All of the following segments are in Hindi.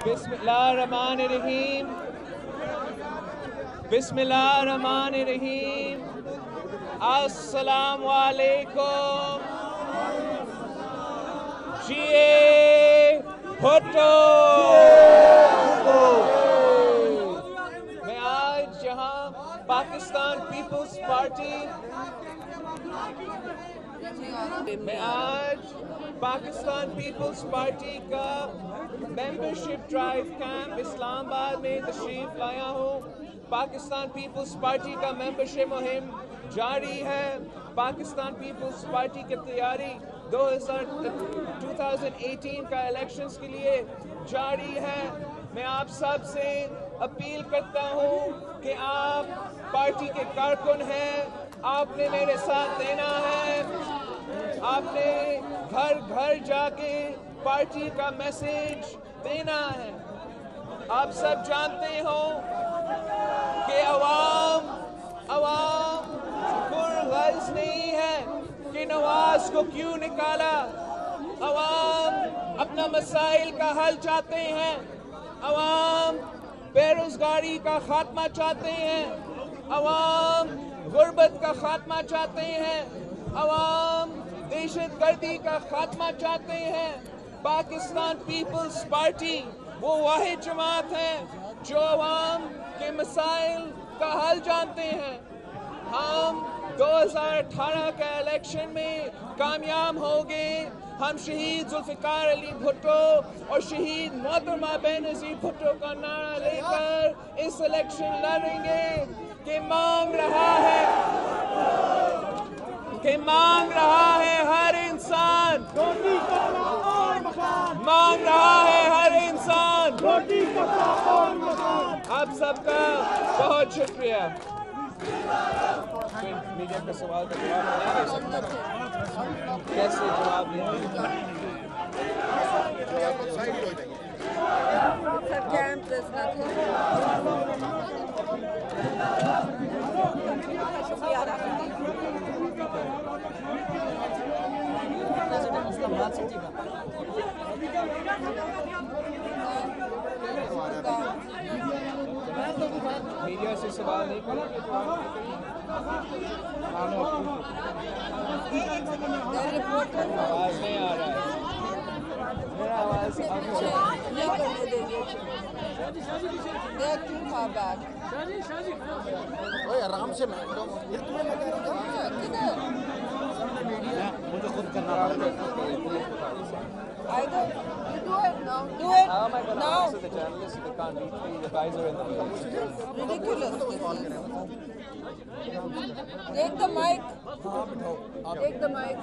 बिस्मिल्लाहिर्रहमानिर्रहीम बिस्मिल्लाहिर्रहमानिर्रहीम अस्सलामु अलैकुम। जिए भुट्टो। मैं आज यहाँ पाकिस्तान पीपल्स पार्टी का मेंबरशिप ड्राइव कैंप इस्लामाबाद में तशरीफ लाया हूँ। पाकिस्तान पीपल्स पार्टी का मेंबरशिप मुहिम जारी है। पाकिस्तान पीपल्स पार्टी की तैयारी 2018 का इलेक्शंस के लिए जारी है। मैं आप सब से अपील करता हूँ कि आप पार्टी के कारकुन हैं, आपने मेरे साथ देना है। आपने घर घर जाके पार्टी का मैसेज देना है। आप सब जानते हो कि अवाम पुरग़र्ज़ नहीं है कि नवाज को क्यों निकाला। अवाम अपना मसाइल का हल चाहते हैं। अवाम बेरोजगारी का खात्मा चाहते हैं। अवाम गुर्बत का खात्मा चाहते हैं। अवाम दहशतगर्दी का खात्मा चाहते हैं। पाकिस्तान पीपल्स पार्टी वो वाहिद जमात है जो अवाम के मसाइल का हल जानते हैं। हम 2018 के इलेक्शन में कामयाब होंगे। हम शहीद जुल्फ़िकार अली भुट्टो और शहीद मोहतरमा बेनज़ीर भुट्टो का नारा लेकर इस इलेक्शन लड़ेंगे कि मांग रहा है हर इंसान, मांग रहा है हर इंसान रोटी कपड़ा और मकान। आप सबका बहुत शुक्रिया। मीडिया का सवाल का जवाब नहीं दे सकता, कैसे जवाब देंगे? मीडिया से सवाल नहीं करेंगे तो आवाज नहीं आ रहा है। मेरा आवाज आराम से मुझे खुद करना Either you do it now. Do it How am I going to now. answer the journalists if they can't reach me? The guys are in the field. Ridiculous. Take the mic. Take the mic.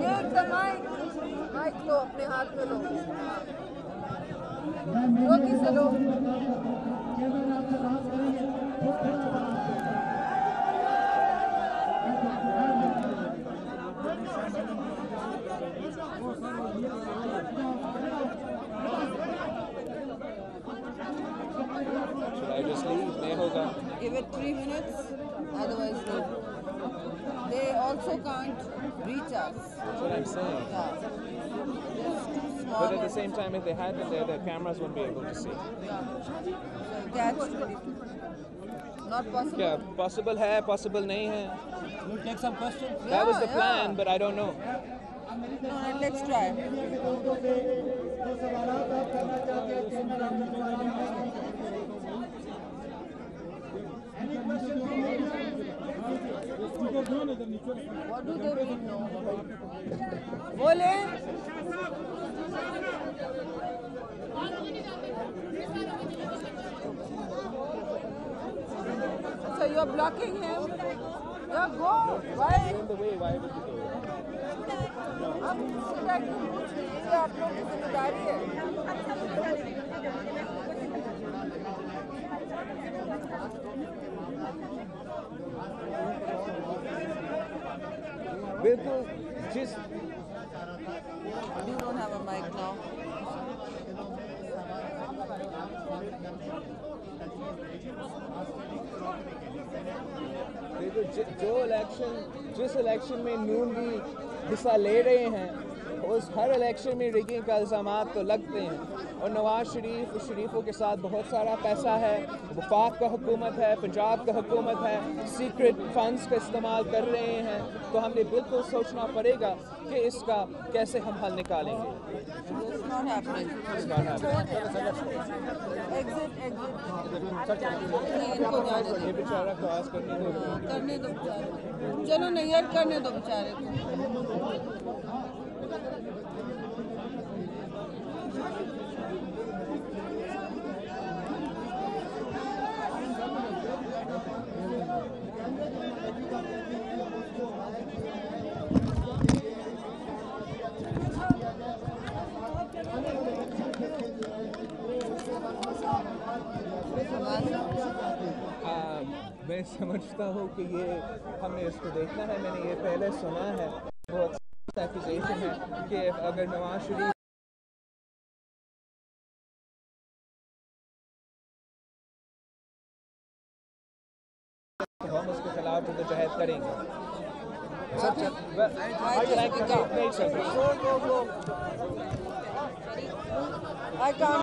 Take the mic. Mic लो अपने हाथ में लो। रोकी से लो। Should I just leave? नहीं होगा. Give it 3 minutes, otherwise they also can't reach us. That's what I'm saying. Yeah. Just too small. But at the same time, if they had them there, the cameras wouldn't be able to see. Yeah. Catch. Not possible. क्या possible है, possible नहीं है? We'll take some questions. That was the plan, but I don't know. No, let's try. What do they mean? No. बोले? So you're blocking him? Yeah, go. Why? In the way, why would you do it? हम सीधा क्यों पूछ रहे हैं? ये आप लोग की जिम्मेदारी है। बिल्कुल जिस You don't have a mic now. जिस इलेक्शन में नून भी हिस्सा ले रहे हैं, उस हर इलेक्शन में रिगिंग का इल्ज़ामात तो लगते हैं। और नवाज शरीफों के साथ बहुत सारा पैसा है, वफाक का हुकूमत है, पंजाब का हुकूमत है, सीक्रेट फंड्स का इस्तेमाल कर रहे हैं। तो हमें बिल्कुल सोचना पड़ेगा कि इसका कैसे हम हल निकालेंगे। It's not happening. It's not happening. Exit. नहीं, इनको जाने ये दो। बेचारा क्रॉस करने को हाँ, करने दो बेचारे। चलो नैयर करने दो बेचारे को। मैं समझता हूँ कि ये हमने इसको देखना है। मैंने ये पहले सुना है, बहुत एक्यूजेशन है कि अगर नवाज शरीफ तो हम उसके खिलाफ जदोजहद करेंगे। I can't.